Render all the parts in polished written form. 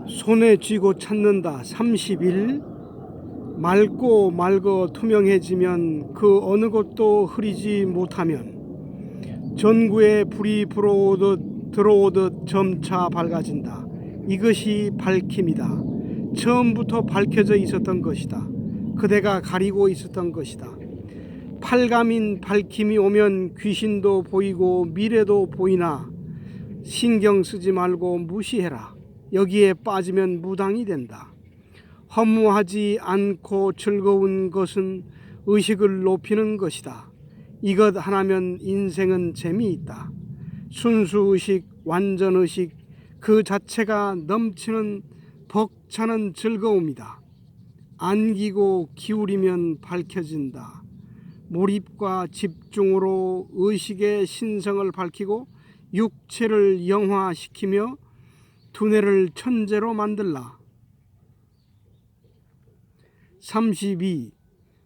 손에 쥐고 찾는다 30일. 맑고 맑어 투명해지면 그 어느 곳도 흐리지 못하면 전구에 불이 들어오듯 점차 밝아진다. 이것이 밝힘이다. 처음부터 밝혀져 있었던 것이다. 그대가 가리고 있었던 것이다. 팔감인 밝힘이 오면 귀신도 보이고 미래도 보이나 신경 쓰지 말고 무시해라. 여기에 빠지면 무당이 된다. 허무하지 않고 즐거운 것은 의식을 높이는 것이다. 이것 하나면 인생은 재미있다. 순수의식, 완전의식 그 자체가 넘치는 벅차는 즐거움이다. 안기고 기울이면 밝혀진다. 몰입과 집중으로 의식의 신성을 밝히고 육체를 영화시키며 두뇌를 천재로 만들라. 32.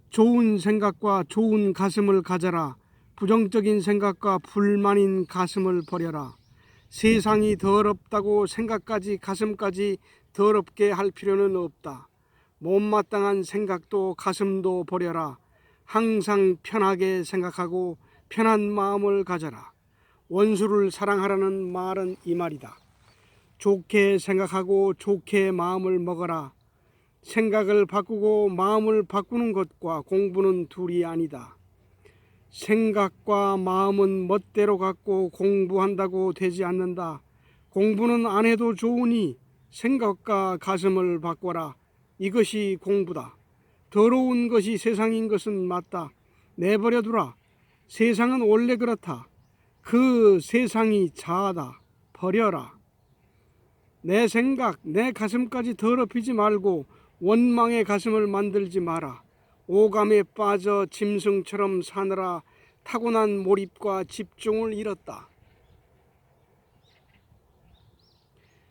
좋은 생각과 좋은 가슴을 가져라. 부정적인 생각과 불만인 가슴을 버려라. 세상이 더럽다고 생각까지 가슴까지 더럽게 할 필요는 없다. 못마땅한 생각도 가슴도 버려라. 항상 편하게 생각하고 편한 마음을 가져라. 원수를 사랑하라는 말은 이 말이다. 좋게 생각하고 좋게 마음을 먹어라. 생각을 바꾸고 마음을 바꾸는 것과 공부는 둘이 아니다. 생각과 마음은 멋대로 갖고 공부한다고 되지 않는다. 공부는 안 해도 좋으니 생각과 가슴을 바꿔라. 이것이 공부다. 더러운 것이 세상인 것은 맞다. 내버려두라. 세상은 원래 그렇다. 그 세상이 자아다. 버려라. 내 생각, 내 가슴까지 더럽히지 말고 원망의 가슴을 만들지 마라. 오감에 빠져 짐승처럼 사느라 타고난 몰입과 집중을 잃었다.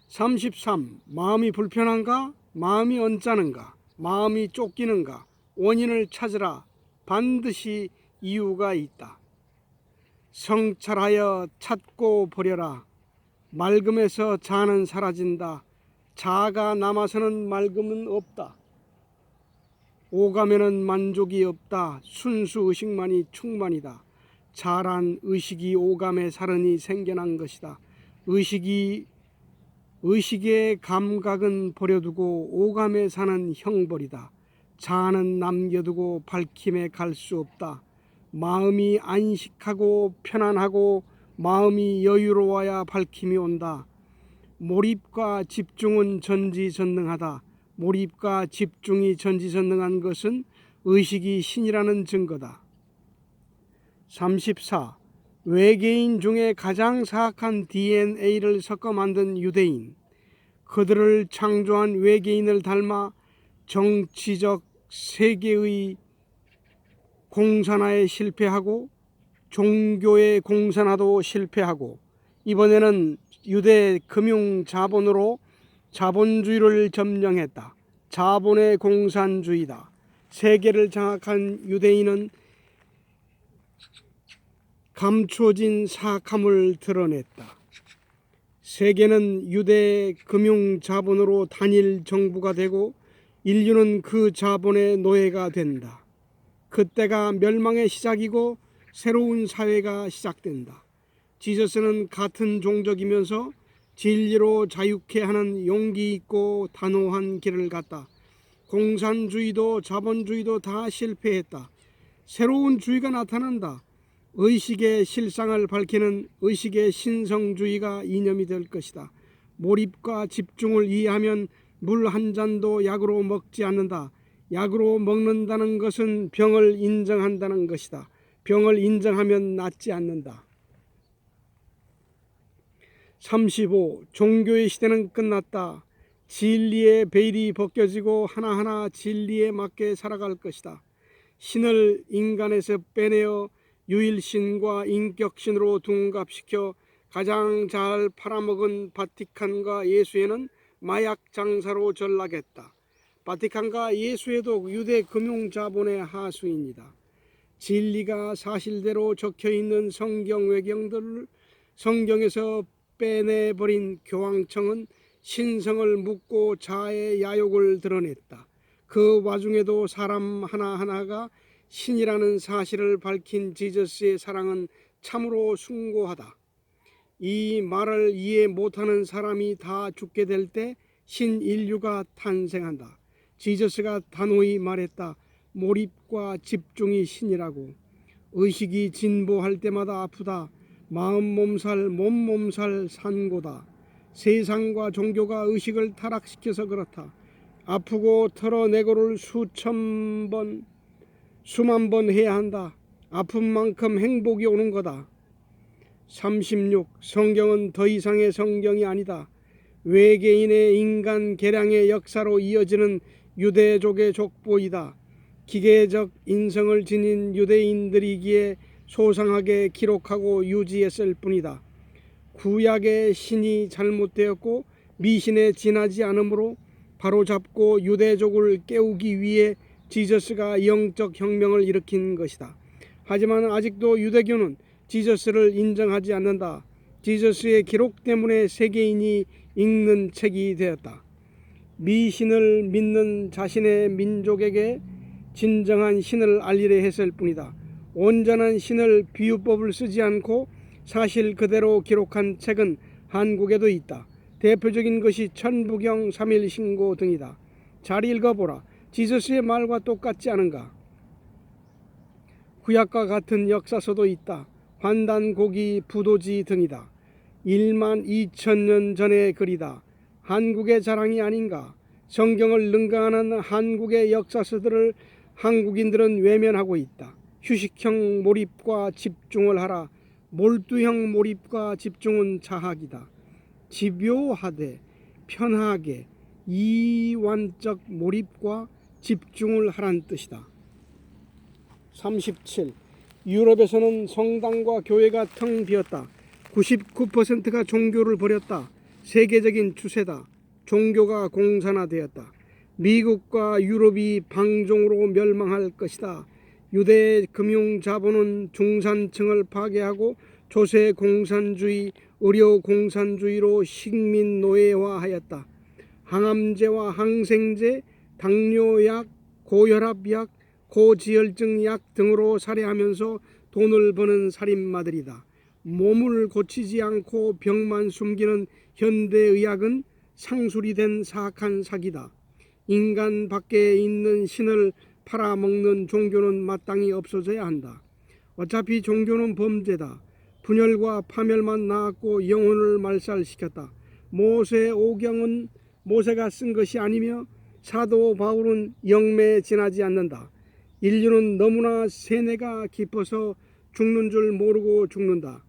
33. 마음이 불편한가? 마음이 언짢은가? 마음이 쫓기는가? 원인을 찾으라. 반드시 이유가 있다. 성찰하여 찾고 버려라. 맑음에서 자는 사라진다. 자아가 남아서는 맑음은 없다. 오감에는 만족이 없다. 순수의식만이 충만이다. 자란 의식이 오감에 사르니 생겨난 것이다. 의식의 감각은 버려두고 오감에 사는 형벌이다. 자아는 남겨두고 밝힘에 갈 수 없다. 마음이 안식하고 편안하고 마음이 여유로워야 밝힘이 온다. 몰입과 집중은 전지전능하다. 몰입과 집중이 전지전능한 것은 의식이 신이라는 증거다. 34. 외계인 중에 가장 사악한 DNA를 섞어 만든 유대인. 그들을 창조한 외계인을 닮아 정치적 세계의 공산화에 실패하고 종교의 공산화도 실패하고 이번에는 유대 금융 자본으로 자본주의를 점령했다. 자본의 공산주의다. 세계를 장악한 유대인은 감추어진 사악함을 드러냈다. 세계는 유대 금융 자본으로 단일 정부가 되고 인류는 그 자본의 노예가 된다. 그때가 멸망의 시작이고 새로운 사회가 시작된다. 지저스는 같은 종족이면서 진리로 자유케 하는 용기 있고 단호한 길을 갔다. 공산주의도 자본주의도 다 실패했다. 새로운 주의가 나타난다. 의식의 실상을 밝히는 의식의 신성주의가 이념이 될 것이다. 몰입과 집중을 이해하면 물 한 잔도 약으로 먹지 않는다. 약으로 먹는다는 것은 병을 인정한다는 것이다. 병을 인정하면 낫지 않는다. 35. 종교의 시대는 끝났다. 진리의 베일이 벗겨지고 하나하나 진리에 맞게 살아갈 것이다. 신을 인간에서 빼내어 유일신과 인격신으로 둔갑시켜 가장 잘 팔아먹은 바티칸과 예수에는 마약 장사로 전락했다. 바티칸과 예수에도 유대 금융자본의 하수인이다. 진리가 사실대로 적혀있는 성경 외경들을 성경에서 빼내버린 교황청은 신성을 묻고 자아의 야욕을 드러냈다. 그 와중에도 사람 하나하나가 신이라는 사실을 밝힌 지저스의 사랑은 참으로 숭고하다. 이 말을 이해 못하는 사람이 다 죽게 될 때 신인류가 탄생한다. 지저스가 단호히 말했다. 몰입과 집중이 신이라고. 의식이 진보할 때마다 아프다. 마음 몸살 몸 몸살 산고다. 세상과 종교가 의식을 타락시켜서 그렇다. 아프고 털어내고를 수만 번 해야 한다. 아픈 만큼 행복이 오는 거다. 36. 성경은 더 이상의 성경이 아니다. 외계인의 인간 개량의 역사로 이어지는 유대족의 족보이다. 기계적 인성을 지닌 유대인들이기에 소상하게 기록하고 유지했을 뿐이다. 구약의 신이 잘못되었고 미신에 지나지 않으므로 바로잡고 유대족을 깨우기 위해 지저스가 영적 혁명을 일으킨 것이다. 하지만 아직도 유대교는 지저스를 인정하지 않는다. 지저스의 기록 때문에 세계인이 읽는 책이 되었다. 미신을 믿는 자신의 민족에게 진정한 신을 알리려 했을 뿐이다. 온전한 신을 비유법을 쓰지 않고 사실 그대로 기록한 책은 한국에도 있다. 대표적인 것이 천부경 3.1신고 등이다. 잘 읽어보라. 지저스의 말과 똑같지 않은가? 구약과 같은 역사서도 있다. 환단고기, 부도지 등이다. 1만 2천년 전의 글이다. 한국의 자랑이 아닌가? 성경을 능가하는 한국의 역사서들을 한국인들은 외면하고 있다. 휴식형 몰입과 집중을 하라. 몰두형 몰입과 집중은 자학이다. 집요하되 편하게 이완적 몰입과 집중을 하란 뜻이다. 37. 유럽에서는 성당과 교회가 텅 비었다. 99%가 종교를 버렸다. 세계적인 추세다. 종교가 공산화되었다. 미국과 유럽이 방종으로 멸망할 것이다. 유대 금융 자본은 중산층을 파괴하고 조세 공산주의, 의료 공산주의로 식민 노예화하였다. 항암제와 항생제, 당뇨약, 고혈압약, 고지혈증 약 등으로 살해하면서 돈을 버는 살인마들이다. 몸을 고치지 않고 병만 숨기는 현대의학은 상술이 된 사악한 사기다. 인간 밖에 있는 신을 팔아먹는 종교는 마땅히 없어져야 한다. 어차피 종교는 범죄다. 분열과 파멸만 낳았고 영혼을 말살시켰다. 모세오경은 모세가 쓴 것이 아니며 사도 바울은 영매에 지나지 않는다. 인류는 너무나 세뇌가 깊어서 죽는 줄 모르고 죽는다.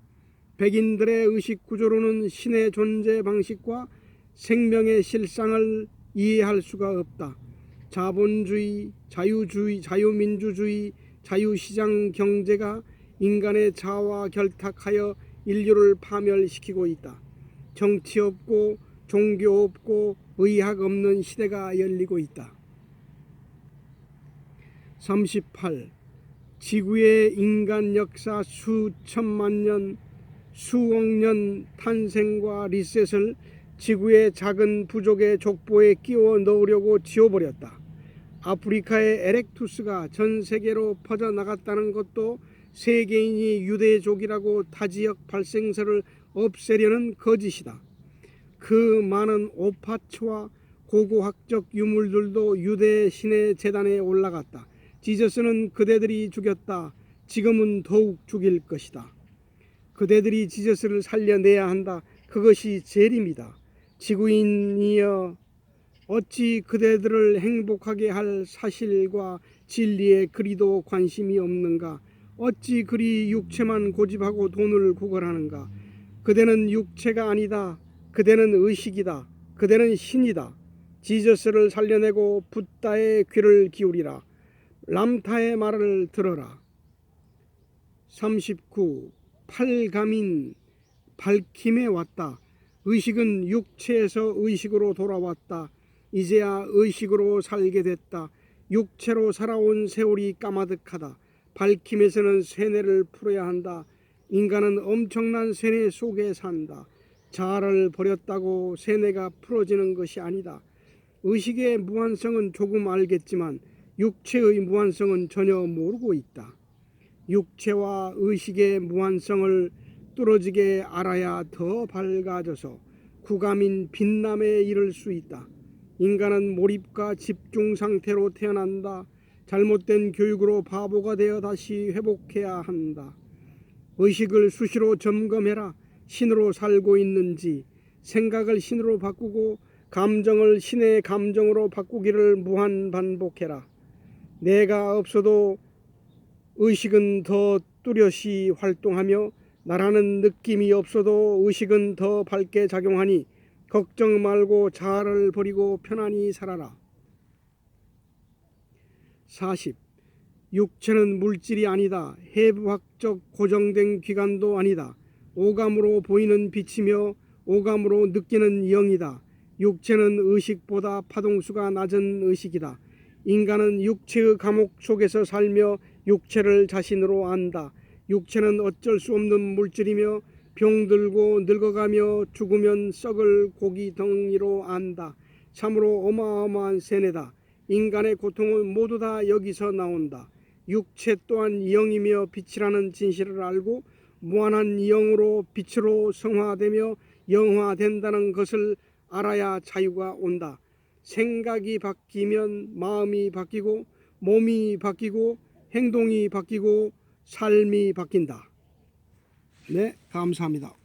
백인들의 의식 구조로는 신의 존재 방식과 생명의 실상을 이해할 수가 없다. 자본주의, 자유주의, 자유민주주의, 자유시장 경제가 인간의 자아와 결탁하여 인류를 파멸시키고 있다. 정치 없고 종교 없고 의학 없는 시대가 열리고 있다. 38. 지구의 인간 역사 수천만 년, 수억 년 탄생과 리셋을 지구의 작은 부족의 족보에 끼워 넣으려고 지워버렸다. 아프리카의 에렉투스가 전 세계로 퍼져나갔다는 것도 세계인이 유대족이라고 타지역 발생서를 없애려는 거짓이다. 그 많은 오파츠와 고고학적 유물들도 유대 신의 제단에 올라갔다. 지저스는 그대들이 죽였다. 지금은 더욱 죽일 것이다. 그대들이 지저스를 살려내야 한다. 그것이 재림이다. 지구인이여, 어찌 그대들을 행복하게 할 사실과 진리에 그리도 관심이 없는가? 어찌 그리 육체만 고집하고 돈을 구걸하는가? 그대는 육체가 아니다. 그대는 의식이다. 그대는 신이다. 지저스를 살려내고 붓다의 귀를 기울이라. 람타의 말을 들어라. 39. 팔감인 밝힘에 왔다. 의식은 육체에서 의식으로 돌아왔다. 이제야 의식으로 살게 됐다. 육체로 살아온 세월이 까마득하다. 밝힘에서는 세뇌를 풀어야 한다. 인간은 엄청난 세뇌 속에 산다. 자아를 버렸다고 세뇌가 풀어지는 것이 아니다. 의식의 무한성은 조금 알겠지만 육체의 무한성은 전혀 모르고 있다. 육체와 의식의 무한성을 뚫어지게 알아야 더 밝아져서 구감인 빛남에 이를 수 있다. 인간은 몰입과 집중 상태로 태어난다. 잘못된 교육으로 바보가 되어 다시 회복해야 한다. 의식을 수시로 점검해라. 신으로 살고 있는지, 생각을 신으로 바꾸고 감정을 신의 감정으로 바꾸기를 무한 반복해라. 내가 없어도 의식은 더 뚜렷이 활동하며 나라는 느낌이 없어도 의식은 더 밝게 작용하니 걱정 말고 자아를 버리고 편안히 살아라. 40. 육체는 물질이 아니다. 해부학적 고정된 기관도 아니다. 오감으로 보이는 빛이며 오감으로 느끼는 영이다. 육체는 의식보다 파동수가 낮은 의식이다. 인간은 육체의 감옥 속에서 살며 육체를 자신으로 안다. 육체는 어쩔 수 없는 물질이며 병들고 늙어가며 죽으면 썩을 고기 덩이로 안다. 참으로 어마어마한 세뇌다. 인간의 고통은 모두 다 여기서 나온다. 육체 또한 영이며 빛이라는 진실을 알고 무한한 영으로 빛으로 성화되며 영화된다는 것을 알아야 자유가 온다. 생각이 바뀌면 마음이 바뀌고 몸이 바뀌고 행동이 바뀌고 삶이 바뀐다. 네, 감사합니다.